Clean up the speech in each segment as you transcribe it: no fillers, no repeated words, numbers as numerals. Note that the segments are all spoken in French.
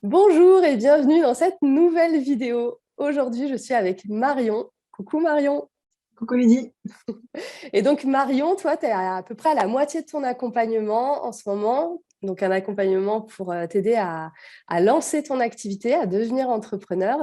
Bonjour et bienvenue dans cette nouvelle vidéo. Aujourd'hui, je suis avec Marion. Coucou Marion. Coucou Lydie. Et donc Marion, toi, tu es à peu près à la moitié de ton accompagnement en ce moment. Donc un accompagnement pour t'aider à lancer ton activité, à devenir entrepreneur.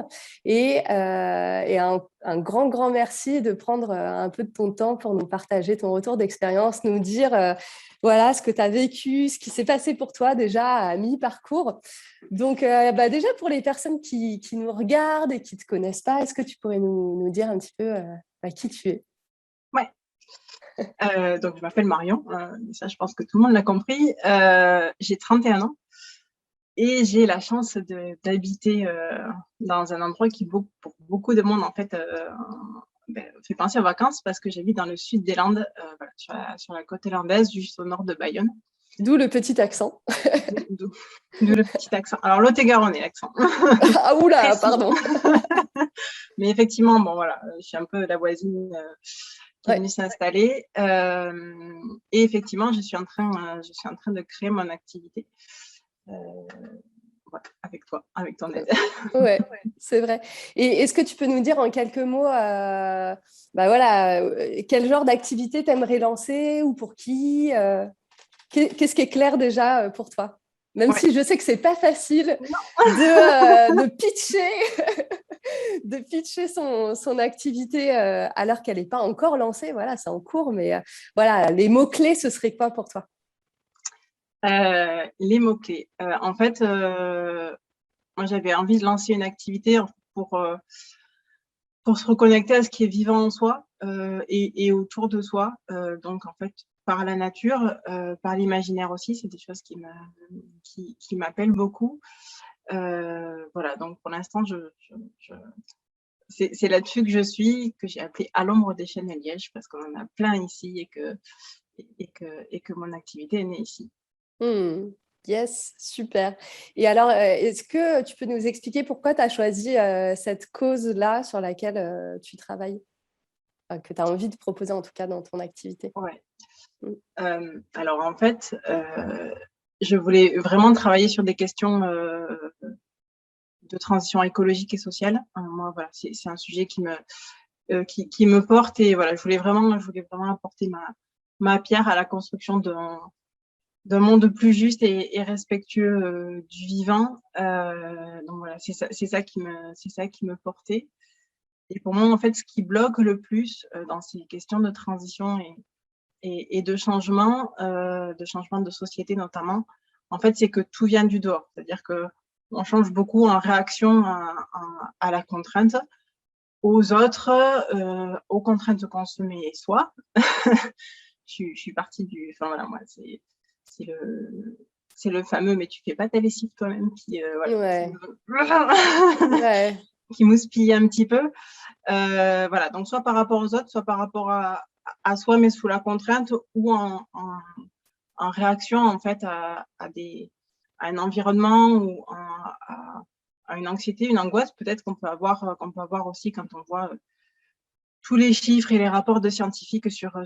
Et un grand, grand merci de prendre un peu de ton temps pour nous partager ton retour d'expérience, nous dire voilà ce que tu as vécu, ce qui s'est passé pour toi déjà à mi-parcours. Donc déjà pour les personnes qui nous regardent et qui ne te connaissent pas, est-ce que tu pourrais nous dire un petit peu qui tu es? Ouais. Donc je m'appelle Marion, ça je pense que tout le monde l'a compris. J'ai 31 ans et j'ai la chance d'habiter dans un endroit qui, pour beaucoup de monde, en fait, fait penser aux vacances parce que j'habite dans le sud des Landes, sur la côte irlandaise, juste au nord de Bayonne. D'où le petit accent. D'où le petit accent. Alors, Lot-et-Garonne, l'accent. Ah oula, Précis. pardon. Mais effectivement, bon voilà, je suis un peu la voisine qui est venue s'installer. Et effectivement, je suis en train de créer mon activité avec toi, avec ton aide. Ouais, c'est vrai. Et est-ce que tu peux nous dire en quelques mots, quel genre d'activité tu aimerais lancer ou pour qui qu'est-ce qui est clair déjà pour toi? Même Ouais. si je sais que c'est pas facile de pitcher, de pitcher son activité alors qu'elle n'est pas encore lancée. Voilà, c'est en cours, mais voilà, les mots-clés, ce serait quoi pour toi? Les mots-clés. En fait, moi, j'avais envie de lancer une activité pour, pour se reconnecter à ce qui est vivant en soi et autour de soi. Donc, en fait, par la nature, par l'imaginaire aussi, c'est des choses qui m'appellent beaucoup. Voilà, donc pour l'instant, c'est là-dessus que je suis, que j'ai appelé À l'ombre des chênes et lièges, parce qu'on en a plein ici et que mon activité est née ici. Yes, super. Et alors, est-ce que tu peux nous expliquer pourquoi tu as choisi cette cause-là sur laquelle tu travailles, que tu as envie de proposer en tout cas dans ton activité? Ouais. Mm. Alors en fait, je voulais vraiment travailler sur des questions de transition écologique et sociale. Moi, voilà, c'est un sujet qui me porte et voilà, je voulais vraiment apporter ma pierre à la construction d'un monde plus juste et respectueux du vivant. Donc voilà, c'est ça qui me portait. Et pour moi, en fait, ce qui bloque le plus dans ces questions de transition et de changement de société notamment, en fait, c'est que tout vient du dehors. C'est-à-dire que on change beaucoup en réaction à la contrainte, aux autres, aux contraintes qu'on se met soi. Je suis partie du, enfin voilà, moi, c'est le fameux, mais tu fais pas ta lessive toi-même voilà, Ouais, me... ouais. qui mouspille un petit peu. Voilà, donc soit par rapport aux autres, soit par rapport à soi, mais sous la contrainte ou en réaction en fait à un environnement ou à une anxiété, une angoisse peut-être qu'on peut avoir aussi quand on voit tous les chiffres et les rapports de scientifiques sur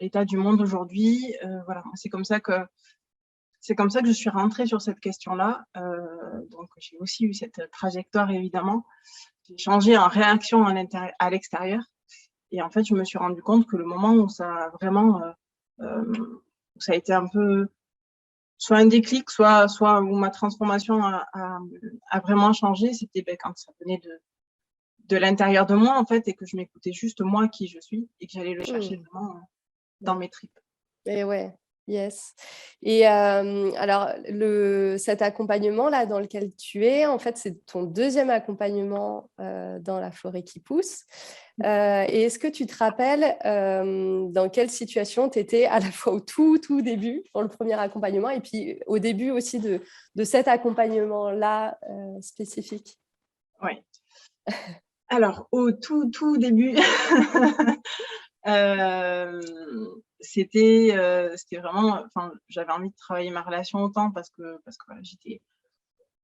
l'état du monde aujourd'hui. Voilà, c'est comme ça que je suis rentrée sur cette question-là. Donc j'ai aussi eu cette trajectoire évidemment. J'ai changé en réaction à l'extérieur. Et en fait, je me suis rendu compte que le moment où ça a vraiment, où ça a été un peu soit un déclic, soit où ma transformation a vraiment changé, c'était quand ça venait de l'intérieur de moi, en fait, et que je m'écoutais juste moi, qui je suis, et que j'allais le chercher Mm. vraiment dans mes tripes. Et ouais, yes. Et alors, cet accompagnement-là dans lequel tu es, en fait, c'est ton deuxième accompagnement dans la forêt qui pousse. Et est-ce que tu te rappelles dans quelle situation tu étais à la fois au tout début, pour le premier accompagnement, et puis au début aussi de cet accompagnement-là spécifique? Ouais. Alors, au tout début, c'était vraiment, enfin, j'avais envie de travailler ma relation autant parce que voilà, j'étais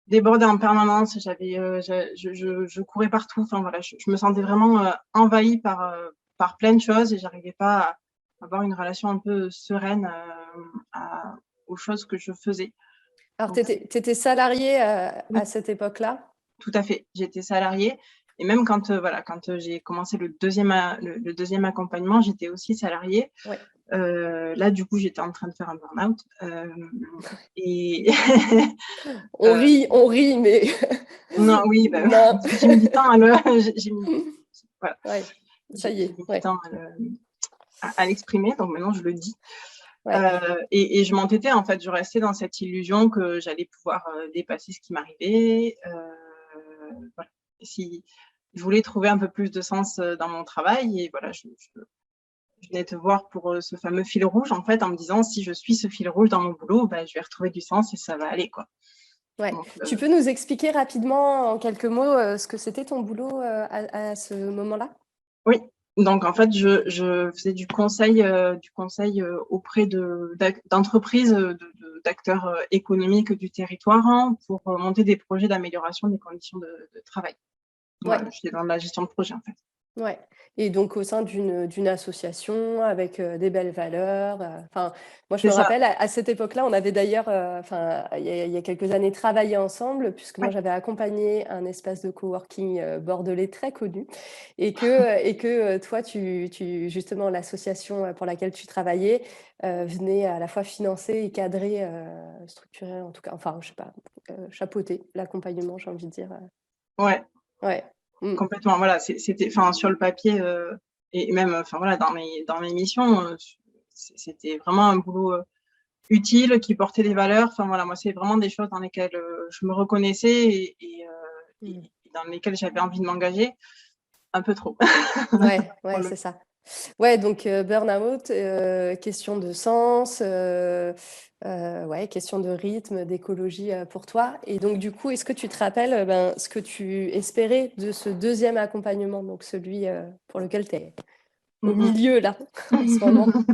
débordée en permanence, je courais partout, enfin voilà, je me sentais vraiment envahie par plein de choses et j'arrivais pas à avoir une relation un peu sereine aux choses que je faisais. Alors, Donc, tu étais salariée oui, à cette époque-là? tout à fait. J'étais salariée. Et même quand, voilà, quand j'ai commencé le deuxième accompagnement, j'étais aussi salariée. Ouais. Là, du coup, j'étais en train de faire un burn-out. Et On rit, mais non, oui, bah, non. j'ai mis du temps à le, j'ai mis, voilà, Ouais, ça y j'ai est, mis du ouais, temps à l'exprimer. Donc maintenant, je le dis. ouais, Et je m'entêtais, en fait, je restais dans cette illusion que j'allais pouvoir dépasser ce qui m'arrivait. Voilà. Si je voulais trouver un peu plus de sens dans mon travail, et voilà, je venais te voir pour ce fameux fil rouge, en fait, en me disant si je suis ce fil rouge dans mon boulot, bah, je vais retrouver du sens et ça va aller, quoi. ouais. Donc, Tu peux nous expliquer rapidement, en quelques mots, ce que c'était ton boulot à ce moment-là? oui. Donc, en fait, je faisais du conseil auprès d'entreprises, d'acteurs économiques du territoire, hein, pour monter des projets d'amélioration des conditions de travail. Ouais. Voilà, j'étais dans la gestion de projet, en fait. Ouais, et donc au sein d'une association avec, des belles valeurs, enfin, moi je C'est me ça, rappelle à cette époque-là, on avait d'ailleurs, enfin, il y a quelques années travaillé ensemble puisque moi ouais. j'avais accompagné un espace de coworking, bordelais très connu et que, toi tu justement l'association, pour laquelle tu travaillais, venait à la fois financer et cadrer, structurer en tout cas, enfin je sais pas, chapeauter l'accompagnement, j'ai envie de dire, Ouais, ouais. Mmh. complètement. Voilà, c'était, enfin, sur le papier, et même, enfin, voilà, dans mes missions, c'était vraiment un boulot utile, qui portait des valeurs. Enfin, voilà, moi, c'est vraiment des choses dans lesquelles je me reconnaissais Mmh. et dans lesquelles j'avais envie de m'engager un peu trop. Ouais, Pour ouais, le c'est ça. Ouais, donc burn-out, question de sens, ouais, question de rythme, d'écologie, pour toi et donc du coup, est-ce que tu te rappelles, ben, ce que tu espérais de ce deuxième accompagnement, donc celui, pour lequel tu es au Mmh milieu là, en ce moment? mh.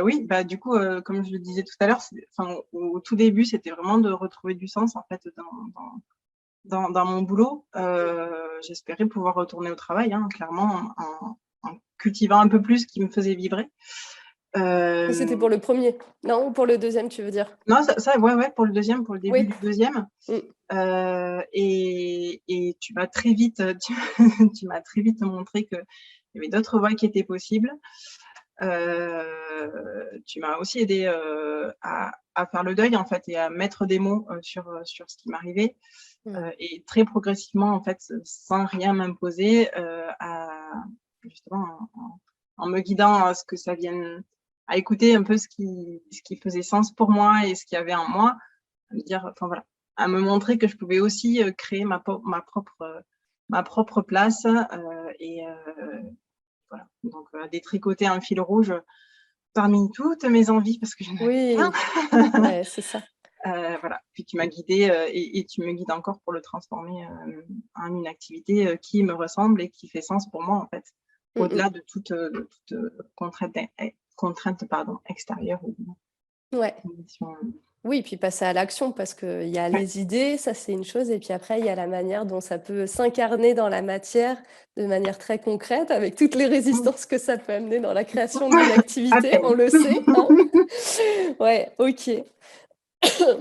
Oui, bah, du coup, comme je le disais tout à l'heure, enfin, au tout début, c'était vraiment de retrouver du sens, en fait, dans mon boulot. J'espérais pouvoir retourner au travail, hein, clairement, en cultivant un peu plus ce qui me faisait vibrer. Ça, c'était Euh, pour le premier, non? Ou pour le deuxième, tu veux dire? non, ouais, ouais, pour le deuxième, pour le début Oui. du deuxième. Mmh. Et tu m'as très vite, tu m'as très vite montré qu'il y avait d'autres voies qui étaient possibles. Tu m'as aussi aidé à faire le deuil, en fait, et à mettre des mots sur ce qui m'arrivait. Mmh. Et très progressivement, en fait, sans rien m'imposer, justement en me guidant à ce que ça vienne, à écouter un peu ce qui faisait sens pour moi et ce qu'il y avait en moi, à me dire, enfin voilà, à me montrer que je pouvais aussi créer ma propre place, et voilà. Donc, à détricoter un fil rouge parmi toutes mes envies, parce que j'en avais plein. Oui, ouais, c'est ça. Voilà. Puis tu m'as guidée, et tu me guides encore pour le transformer en une activité qui me ressemble et qui fait sens pour moi, en fait, Mmh au-delà mh. de toute contrainte, pardon, extérieure ou Ouais. condition. Oui, puis passer à l'action parce qu'il y a Ouais. les idées, ça c'est une chose, et puis après il y a la manière dont ça peut s'incarner dans la matière de manière très concrète, avec toutes les Mmh. résistances que ça peut amener dans la création d'une À activité, peine. on le sait, hein. Ouais, OK.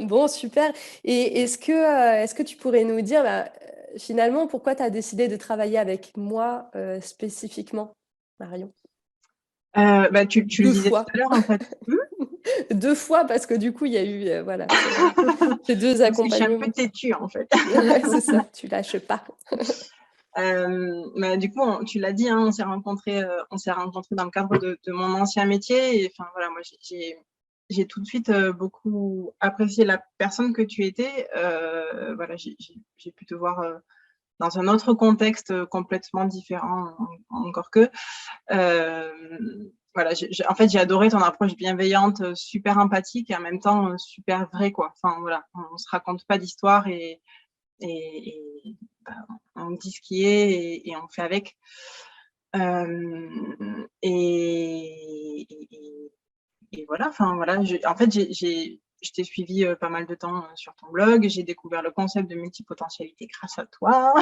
Bon, super, et est-ce que tu pourrais nous dire, bah, finalement, pourquoi tu as décidé de travailler avec moi, spécifiquement, Marion? Bah, tu le 2 disais tout fois. à l'heure, en fait. 2 fois parce que du coup il y a eu, voilà, ces 2 Parce que je suis un peu accompagnements. têtue, en fait. Ouais, c'est ça, tu lâches pas. Bah, du coup, tu l'as dit, hein, on s'est rencontrés dans le cadre de mon ancien métier. Et enfin, voilà, moi, j'ai tout de suite beaucoup apprécié la personne que tu étais. Voilà, j'ai pu te voir dans un autre contexte complètement différent, encore que. Euh, voilà, en fait, j'ai adoré ton approche bienveillante, super empathique et en même temps super vraie, quoi. Enfin, voilà, on se raconte pas d'histoire, et bah, on dit ce qui est, et on fait avec. Et voilà, enfin voilà, en fait, je t'ai suivi pas mal de temps sur ton blog. J'ai découvert le concept de multipotentialité grâce à toi.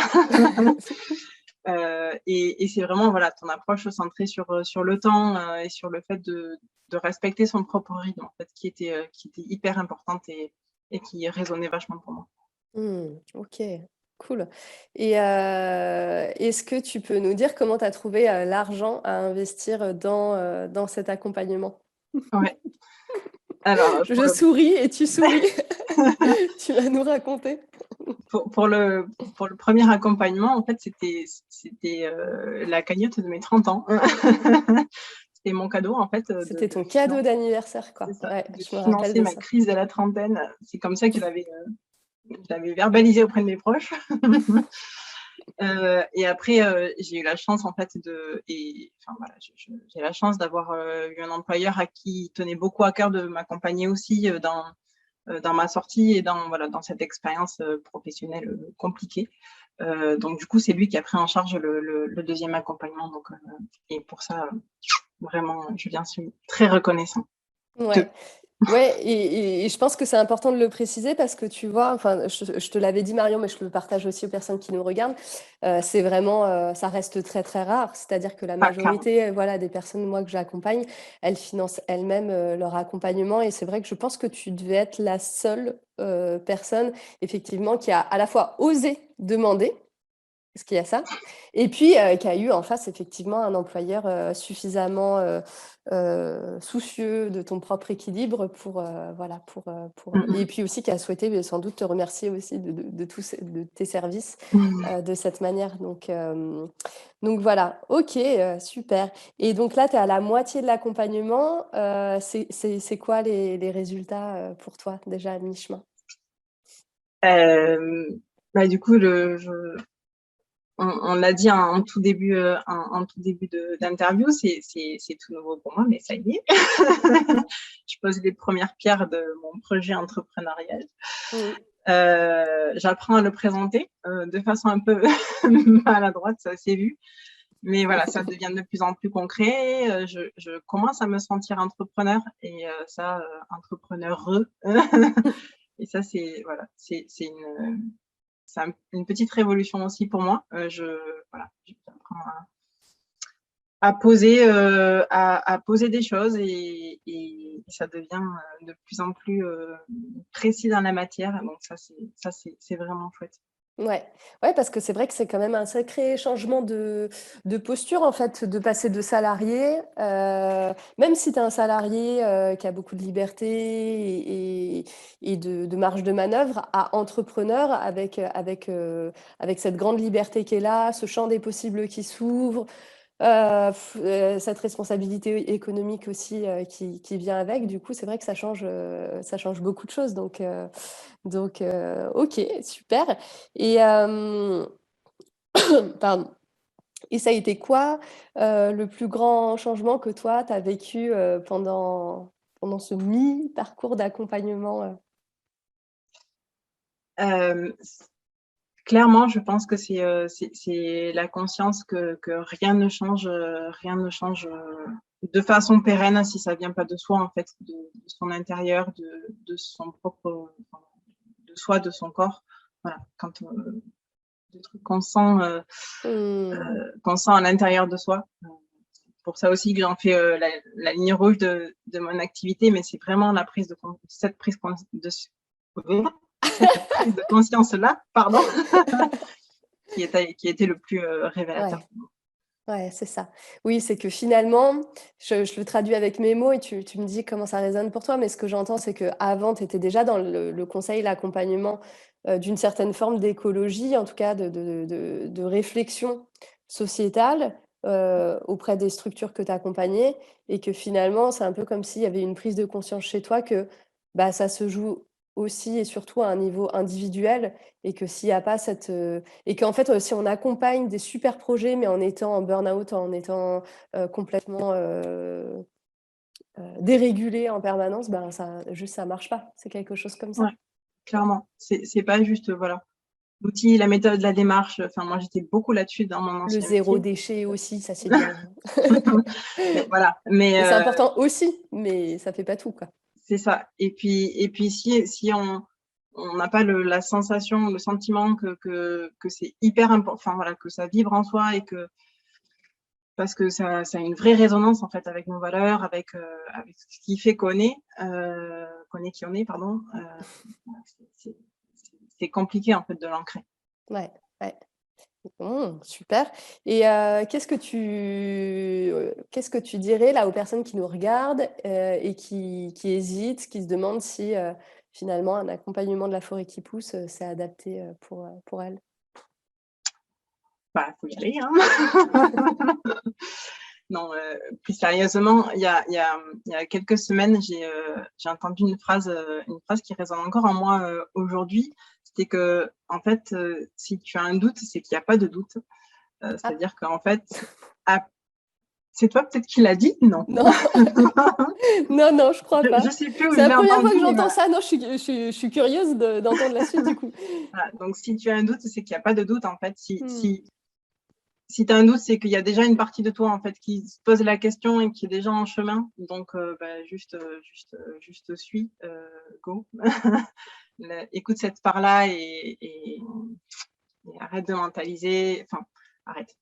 Et c'est vraiment voilà, ton approche centrée sur le temps et sur le fait de respecter son propre rythme, en fait, qui était hyper importante et qui résonnait vachement pour moi. OK, cool. Et est-ce que tu peux nous dire comment tu as trouvé, l'argent à investir, dans cet accompagnement? Ouais, alors Je souris et tu souris. Tu vas nous raconter. pour le premier accompagnement, en fait, c'était la cagnotte de mes 30 ans. C'était mon cadeau, en fait, C'était ton cadeau d'anniversaire, c'est quoi. ça, Ouais, de je me rappelle financer de ma ça. crise de la trentaine. C'est comme ça que je l'avais verbalisé auprès de mes proches. Et après, j'ai eu la chance, en fait, enfin, voilà, j'ai la chance d'avoir eu un employeur à qui il tenait beaucoup à cœur de m'accompagner aussi dans ma sortie et voilà, dans cette expérience professionnelle compliquée. Donc, du coup, c'est lui qui a pris en charge le deuxième accompagnement. Donc, et pour ça, vraiment, Julien, je suis très reconnaissant. Ouais. Ouais, et je pense que c'est important de le préciser parce que tu vois, enfin, je te l'avais dit Marion, mais je le partage aussi aux personnes qui nous regardent. C'est vraiment, ça reste très très rare. C'est-à-dire que la Ah, clairement. majorité, voilà, des personnes moi que j'accompagne, elles financent elles-mêmes leur accompagnement. Et c'est vrai que je pense que tu devais être la seule personne effectivement qui a à la fois osé demander. Parce qu'il y a ça. Et puis, qui a eu en face effectivement un employeur, suffisamment, soucieux de ton propre équilibre pour, voilà, et puis aussi qui a souhaité, sans doute te remercier aussi de tous ces de tes services, de cette manière. Donc voilà. OK, super. Et donc là, tu es à la moitié de l'accompagnement. C'est quoi les résultats, pour toi déjà à mi-chemin? Bah, du coup, on l'a dit en tout début, d'interview, c'est tout nouveau pour moi, mais ça y est. Je pose les premières pierres de mon projet entrepreneurial. Mmh. J'apprends à le présenter de façon un peu maladroite, ça s'est vu. Mais voilà, ça devient de plus en plus concret. Je commence à me sentir entrepreneur et ça, entrepreneureux. Et ça, voilà, c'est une petite révolution aussi pour moi. Voilà, j'apprends à poser des choses et ça devient de plus en plus précis dans la matière. Donc c'est vraiment chouette. Ouais, ouais, parce que c'est vrai que c'est quand même un sacré changement de posture, en fait, de passer de salarié, même si tu es un salarié, qui a beaucoup de liberté et de marge de manœuvre, à entrepreneur avec cette grande liberté qui est là, ce champ des possibles qui s'ouvre, cette responsabilité économique aussi, qui vient avec. Du coup, c'est vrai que ça change beaucoup de choses. Donc, OK, super. Et pardon. Et ça a été quoi, le plus grand changement que toi, tu as vécu, pendant ce mi-parcours d'accompagnement, Euh, Clairement, je pense que c'est la conscience que rien ne change de façon pérenne si ça vient pas de soi, en fait, de son intérieur, de son propre, de soi, de son corps. Voilà, quand des trucs Mmh. qu'on sent à l'intérieur de soi. Pour ça aussi que j'en fais la ligne rouge de mon activité, mais c'est vraiment cette prise de conscience là, pardon, qui a été le plus révélateur. Ouais. Ouais, c'est ça. Oui, c'est que finalement, je le traduis avec mes mots et tu me dis comment ça résonne pour toi, mais ce que j'entends, c'est qu'avant, tu étais déjà dans le conseil, l'accompagnement, d'une certaine forme d'écologie, en tout cas de réflexion sociétale, auprès des structures que tu accompagnais et que finalement, c'est un peu comme s'il y avait une prise de conscience chez toi que, bah, ça se joue aussi et surtout à un niveau individuel et que s'il y a pas et qu'en fait, si on accompagne des super projets, mais en étant en burn-out, en étant, complètement, dérégulé en permanence, ben, ça marche pas. C'est quelque chose comme ça. Ouais, clairement. C'est pas juste, voilà, l'outil, la méthode, la démarche. Enfin, moi, j'étais beaucoup là-dessus dans mon Le ancien zéro métier. déchet aussi, ça c'est bien. Mais voilà, mais Et c'est important aussi, mais ça fait pas tout, quoi. c'est ça. Et puis si on n'a pas la sensation, le sentiment que c'est hyper important, enfin voilà, que ça vibre en soi et que parce que ça a une vraie résonance en fait avec nos valeurs, avec ce qui fait qu'on est qui on est, pardon. C'est compliqué en fait de l'ancrer. Ouais, ouais. Super. Et qu'est-ce que tu dirais là aux personnes qui nous regardent et qui hésitent, qui se demandent si finalement un accompagnement de la forêt qui pousse, c'est adapté pour elles? Bah, faut y aller, hein. Non, plus sérieusement, il y a quelques semaines, j'ai entendu une phrase qui résonne encore en moi aujourd'hui. C'était que, en fait, si tu as un doute, c'est qu'il n'y a pas de doute. Ah, C'est-à-dire qu'en fait, c'est toi peut-être qui l'a dit? Non. non, non, non, je crois Je pas. ne sais plus où C'est je la l'ai première fois entendu, que mais j'entends ça. Non, je suis curieuse d'entendre la suite du coup. voilà. Donc, si tu as un doute, c'est qu'il n'y a pas de doute, en fait. Hmm. Si tu as un doute, c'est qu'il y a déjà une partie de toi en fait qui se pose la question et qui est déjà en chemin. Donc, juste suis, go. Écoute cette part-là et arrête de mentaliser. Enfin, arrête.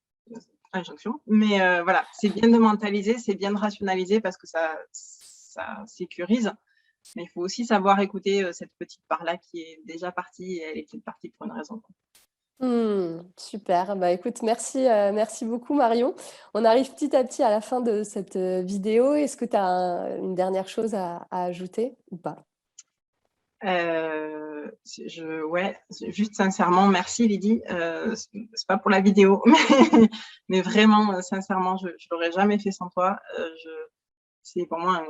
Injonction. Mais voilà, c'est bien de mentaliser, c'est bien de rationaliser parce que ça sécurise. Mais il faut aussi savoir écouter cette petite part-là qui est déjà partie et elle est peut-être partie pour une raison. Super. Bah, écoute, merci beaucoup Marion. On arrive petit à petit à la fin de cette vidéo. Est-ce que tu as une dernière chose à ajouter ou pas? Ouais, juste sincèrement, merci Lydie. C'est pas pour la vidéo, mais vraiment, sincèrement, je l'aurais jamais fait sans toi. C'était pour moi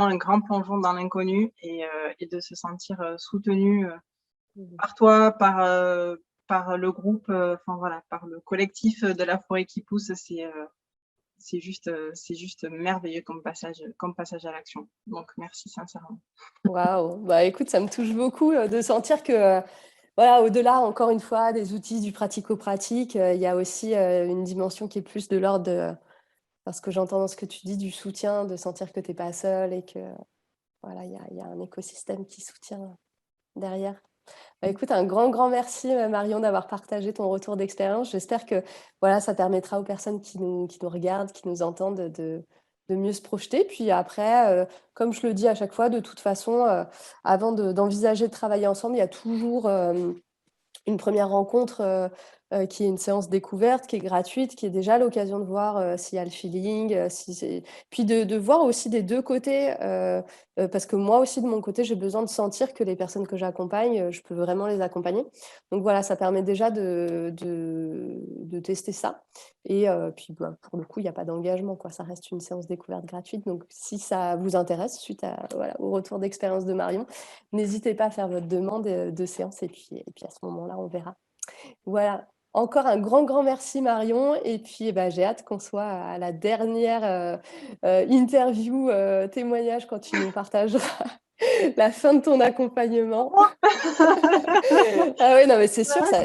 un grand plongeon dans l'inconnu et de se sentir soutenu par toi, par le groupe, enfin voilà, par le collectif de la forêt qui pousse. C'est juste merveilleux comme passage à l'action. Donc, merci sincèrement. Waouh! Bah, écoute, ça me touche beaucoup de sentir que, voilà, au-delà, encore une fois, des outils du pratico-pratique, il y a aussi une dimension qui est plus de l'ordre de, parce que j'entends dans ce que tu dis, du soutien, de sentir que tu n'es pas seule et que, voilà, il y a un écosystème qui soutient derrière. Bah, écoute, un grand, grand merci Marion d'avoir partagé ton retour d'expérience. J'espère que voilà, ça permettra aux personnes qui nous regardent, qui nous entendent de mieux se projeter. Puis après, comme je le dis à chaque fois, de toute façon, avant d'envisager de travailler ensemble, il y a toujours une première rencontre qui est une séance découverte, qui est gratuite, qui est déjà l'occasion de voir s'il y a le feeling, puis de voir aussi des deux côtés, parce que moi aussi de mon côté, j'ai besoin de sentir que les personnes que j'accompagne, je peux vraiment les accompagner. Donc voilà, ça permet déjà de tester ça. Et puis bah, pour le coup, il n'y a pas d'engagement, quoi. Ça reste une séance découverte gratuite. Donc si ça vous intéresse, suite voilà, au retour d'expérience de Marion, n'hésitez pas à faire votre demande de séance et puis à ce moment-là, on verra. Voilà. Encore un grand, grand merci Marion et puis, bah, j'ai hâte qu'on soit à la dernière, interview, témoignage quand tu nous partageras la fin de ton accompagnement. Ah oui, non, mais c'est sûr, ça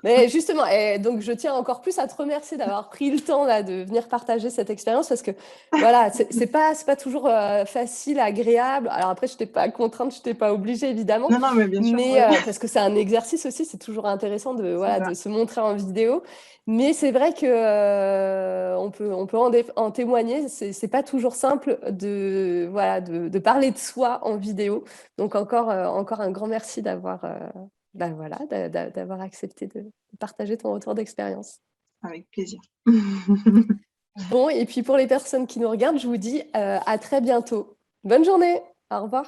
mais justement et donc je tiens encore plus à te remercier d'avoir pris le temps là de venir partager cette expérience parce que voilà, c'est pas toujours, facile, agréable. Alors après, je t'ai pas contrainte, je t'ai pas obligée évidemment, Non, non, mais bien sûr, mais oui. parce que c'est un exercice aussi, c'est toujours intéressant de C'est voilà, ça. de se montrer en vidéo. Mais c'est vrai que, on peut en témoigner, c'est pas toujours simple de voilà, de parler de soi en vidéo. Donc encore un grand merci d'avoir, bah, voilà, d'avoir accepté de partager ton retour d'expérience. Avec plaisir. Bon et puis pour les personnes qui nous regardent, je vous dis, à très bientôt. Bonne journée. Au revoir.